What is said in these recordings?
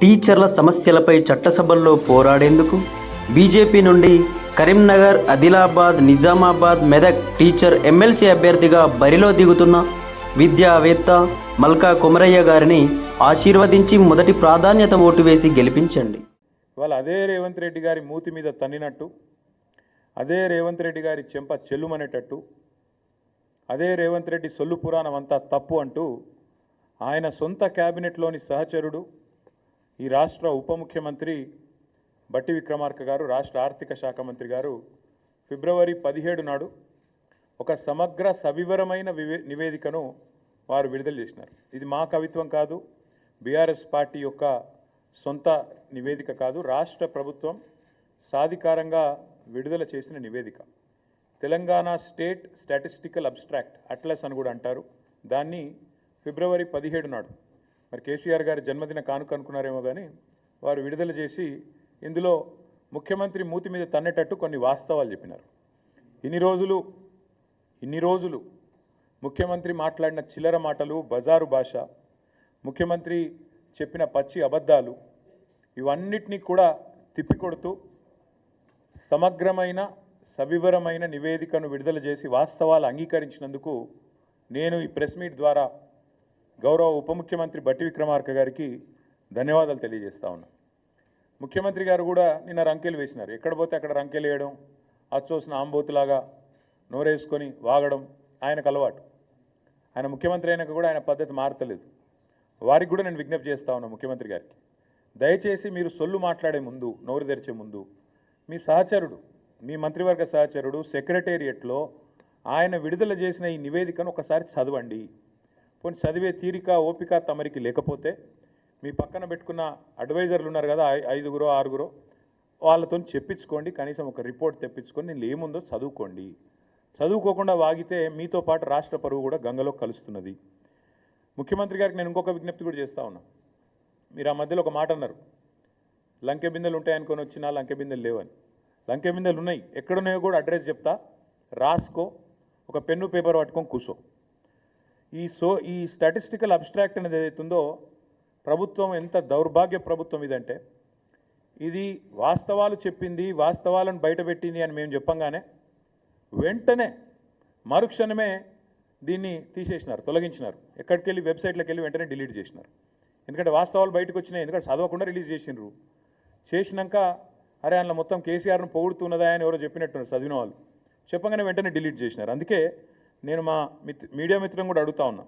టీచర్ల సమస్యలపై చట్టసభల్లో పోరాడేందుకు బీజేపీ నుండి కరీంనగర్, ఆదిలాబాద్, నిజామాబాద్, మెదక్ టీచర్ ఎమ్మెల్సీ అభ్యర్థిగా బరిలో దిగుతున్న విద్యావేత్త మల్కా కొమరయ్య గారిని ఆశీర్వదించి మొదటి ప్రాధాన్యత ఓటు వేసి గెలిపించండి. ఇవాళ అదే రేవంత్ రెడ్డి గారి మూతి మీద తన్నినట్టు, అదే రేవంత్ రెడ్డి గారి చెంప చెల్లుమనేటట్టు, అదే రేవంత్ రెడ్డి సొల్లు పురాణం అంతా తప్పు అంటూ ఆయన సొంత క్యాబినెట్లోని సహచరుడు, ఈ రాష్ట్ర ఉప ముఖ్యమంత్రి బట్టి విక్రమార్క గారు, రాష్ట్ర ఆర్థిక శాఖ మంత్రి గారు ఫిబ్రవరి 17 నాడు ఒక సమగ్ర సవివరమైన నివేదికను వారు విడుదల చేసినారు. ఇది మా కవిత్వం కాదు, బీఆర్ఎస్ పార్టీ యొక్క సొంత నివేదిక కాదు, రాష్ట్ర ప్రభుత్వం సాధికారంగా విడుదల చేసిన నివేదిక. Telangana state statistical abstract atlas అని కూడా అంటారు. దాన్ని ఫిబ్రవరి 17 నాడు మరి కేసీఆర్ గారి జన్మదిన కానుక అనుకున్నారేమో కానీ వారు విడుదల చేసి ఇందులో ముఖ్యమంత్రి మూతి మీద తన్నేటట్టు కొన్ని వాస్తవాలు చెప్పినారు. ఇన్ని రోజులు ముఖ్యమంత్రి మాట్లాడిన చిల్లర మాటలు, బజారు భాష, ముఖ్యమంత్రి చెప్పిన పచ్చి అబద్ధాలు, ఇవన్నిటినీ కూడా తిప్పికొడుతూ సమగ్రమైన సవివరమైన నివేదికను విడుదల చేసి వాస్తవాలు అంగీకరించినందుకు నేను ఈ ప్రెస్ మీట్ ద్వారా గౌరవ ఉప ముఖ్యమంత్రి బట్టి విక్రమార్క గారికి ధన్యవాదాలు తెలియజేస్తా ఉన్నా. ముఖ్యమంత్రి గారు కూడా నిన్న రంకెలు వేసినారు. ఎక్కడ పోతే అక్కడ రంకెలు వేయడం, అచ్చోసిన ఆంబోతులాగా నోరేసుకొని వాగడం ఆయనకు అలవాటు. ఆయన ముఖ్యమంత్రి అయినాక కూడా ఆయన పద్ధతి మారతలేదు. వారికి కూడా నేను విజ్ఞప్తి చేస్తా ఉన్నా ముఖ్యమంత్రి గారికి, దయచేసి మీరు సొల్లు మాట్లాడే ముందు, నోరు తెరిచే ముందు మీ సహచరుడు, మీ మంత్రివర్గ సహచరుడు సెక్రటేరియట్లో ఆయన విడుదల చేసిన ఈ నివేదికను ఒకసారి చదవండి. పోనీ చదివే తీరిక, ఓపిక తమరికి లేకపోతే మీ పక్కన పెట్టుకున్న అడ్వైజర్లు ఉన్నారు కదా, 5గురో 6గురో, వాళ్ళతో చెప్పించుకోండి. కనీసం ఒక రిపోర్ట్ తెప్పించుకొని నేను ఏముందో చదువుకోండి. చదువుకోకుండా వాగితే మీతో పాటు రాష్ట్ర పరువు కూడా గంగలో కలుస్తున్నది. ముఖ్యమంత్రి గారికి నేను ఇంకొక విజ్ఞప్తి కూడా చేస్తూ ఉన్నా. మీరు ఆ మధ్యలో ఒక మాట అన్నారు, లంకె బిందెలు ఉంటాయనుకొని వచ్చినా లంకె బిందెలు లేవని. లంకె బిందెలు ఉన్నాయి, ఎక్కడున్నాయో కూడా అడ్రస్ చెప్తా, రాసుకో, ఒక పెన్ను పేపర్ పట్టుకొని కూర్చో. ఈ స్టాటిస్టికల్ అబ్స్ట్రాక్ట్ అనేది ఏదైతుందో ప్రభుత్వం ఎంత దౌర్భాగ్య ప్రభుత్వం ఇదంటే, ఇది వాస్తవాలు చెప్పింది, వాస్తవాలను బయటపెట్టింది అని మేము చెప్పంగానే వెంటనే మరుక్షణమే దీన్ని తీసేసినారు, తొలగించినారు. ఎక్కడికి వెళ్ళి వెబ్సైట్లోకి వెళ్ళి వెంటనే డిలీట్ చేసినారు. ఎందుకంటే వాస్తవాలు బయటకు వచ్చినాయి, ఎందుకంటే చదవకుండా రిలీజ్ చేసినారు. చేసినాక అరే అందులో మొత్తం కేసీఆర్ను పొగుడుతున్నదా అని ఎవరో చెప్పినట్టున్నారు చదివిన వాళ్ళు, చెప్పగానే వెంటనే డిలీట్ చేసినారు. అందుకే నేను మా మీడియా మిత్రులను కూడా అడుగుతా ఉన్నా,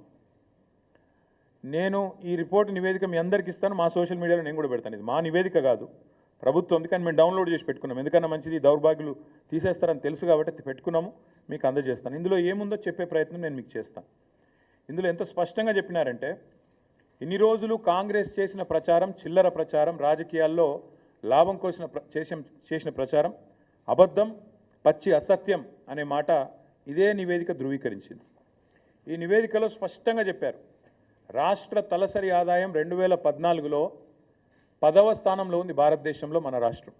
నేను ఈ రిపోర్ట్ నివేదిక మీ అందరికీ ఇస్తాను, మా సోషల్ మీడియాలో నేను కూడా పెడతాను. ఇది మా నివేదిక కాదు, ప్రభుత్వం, కానీ మేము డౌన్లోడ్ చేసి పెట్టుకున్నాం. ఎందుకన్నా మంచిది, దౌర్భాగ్యులు తీసేస్తారని తెలుసు కాబట్టి పెట్టుకున్నాము, మీకు అందజేస్తాను. ఇందులో ఏముందో చెప్పే ప్రయత్నం నేను మీకు చేస్తాను. ఇందులో ఎంత స్పష్టంగా చెప్పినారంటే, ఇన్ని రోజులు కాంగ్రెస్ చేసిన ప్రచారం చిల్లర ప్రచారం, రాజకీయాల్లో లాభం కోసం చేసిన ప్రచారం అబద్ధం, పచ్చి అసత్యం అనే మాట ఇదే నివేదిక ధృవీకరించింది. ఈ నివేదికలో స్పష్టంగా చెప్పారు, రాష్ట్ర తలసరి ఆదాయం 2014లో 10వ స్థానంలో ఉంది భారతదేశంలో మన రాష్ట్రం.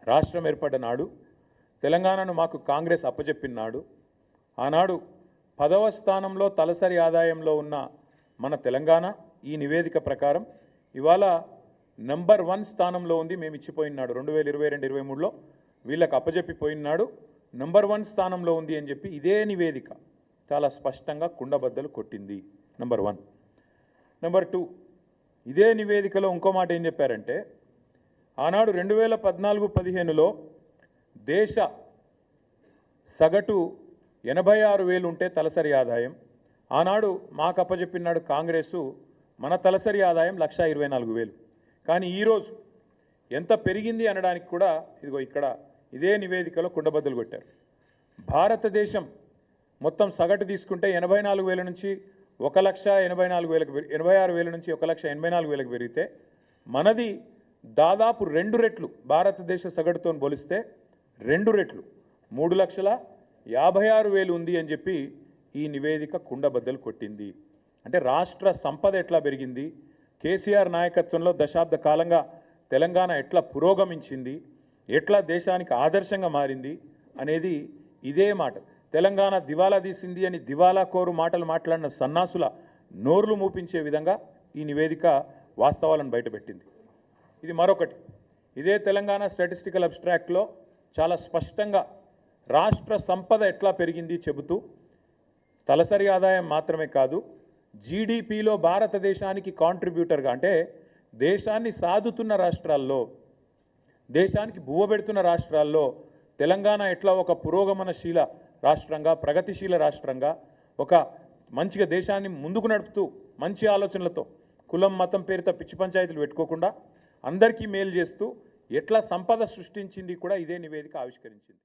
రాష్ట్రం ఏర్పడ్డ నాడు, తెలంగాణను మాకు కాంగ్రెస్ అప్పచెప్పిన నాడు, ఆనాడు 10వ స్థానంలో తలసరి ఆదాయంలో ఉన్న మన తెలంగాణ ఈ నివేదిక ప్రకారం ఇవాళ నంబర్ 1 స్థానంలో ఉంది. మేము ఇచ్చిపోయినాడు 2022-23లో వీళ్ళకి అప్పచెప్పిపోయినాడు, నంబర్ 1 స్థానంలో ఉంది అని చెప్పి ఇదే నివేదిక చాలా స్పష్టంగా కుండబద్దలు కొట్టింది. నంబర్ 1. నెంబర్ 2, ఇదే నివేదికలో ఇంకో మాట ఏం చెప్పారంటే, ఆనాడు 2014-15లో దేశ సగటు 86,000 ఉంటే తలసరి ఆదాయం, ఆనాడు మాకు అప్పచెప్పినాడు కాంగ్రెసు మన తలసరి ఆదాయం 1,24,000. కానీ ఈరోజు ఎంత పెరిగింది అనడానికి కూడా ఇదిగో ఇక్కడ ఇదే నివేదికలో కుండబద్దలు కొట్టారు. భారతదేశం మొత్తం సగటు తీసుకుంటే 84,000 నుంచి 1,86,000 నుంచి 1,84,000 పెరిగితే మనది దాదాపు 2 రెట్లు, భారతదేశ సగటుతో పోలిస్తే 2 రెట్లు 3,56,000 ఉంది అని చెప్పి ఈ నివేదిక కుండబద్దలు కొట్టింది. అంటే రాష్ట్ర సంపద ఎట్లా పెరిగింది, కేసీఆర్ నాయకత్వంలో దశాబ్ద కాలంగా తెలంగాణ ఎట్లా పురోగమించింది, ఎట్లా దేశానికి ఆదర్శంగా మారింది అనేది ఇదే మాట. తెలంగాణ దివాలా తీసింది అని దివాలా కోరు మాటలు మాట్లాడిన సన్నాసుల నోర్లు మూపించే విధంగా ఈ నివేదిక వాస్తవాలను బయటపెట్టింది. ఇది మరొకటి. ఇదే తెలంగాణ స్టాటిస్టికల్ అబ్స్ట్రాక్ట్లో చాలా స్పష్టంగా రాష్ట్ర సంపద ఎట్లా పెరిగింది చెబుతూ తలసరి ఆదాయం మాత్రమే కాదు, జీడిపిలో భారతదేశానికి కాంట్రిబ్యూటర్గా అంటే దేశాన్ని సాదుతున్న రాష్ట్రాల్లో, దేశానికి బువ్వబెడుతున్న రాష్ట్రాల్లో తెలంగాణ ఎట్లా ఒక పురోగమనశీల రాష్ట్రంగా, ప్రగతిశీల రాష్ట్రంగా, ఒక మంచిగా దేశాన్ని ముందుకు నడుపుతూ మంచి ఆలోచనలతో కులం మతం పేరుతో పిచ్చి పంచాయతీలు పెట్టుకోకుండా అందరికీ మేలు చేస్తూ ఎట్లా సంపద సృష్టించింది కూడా ఇదే నివేదిక ఆవిష్కరించింది.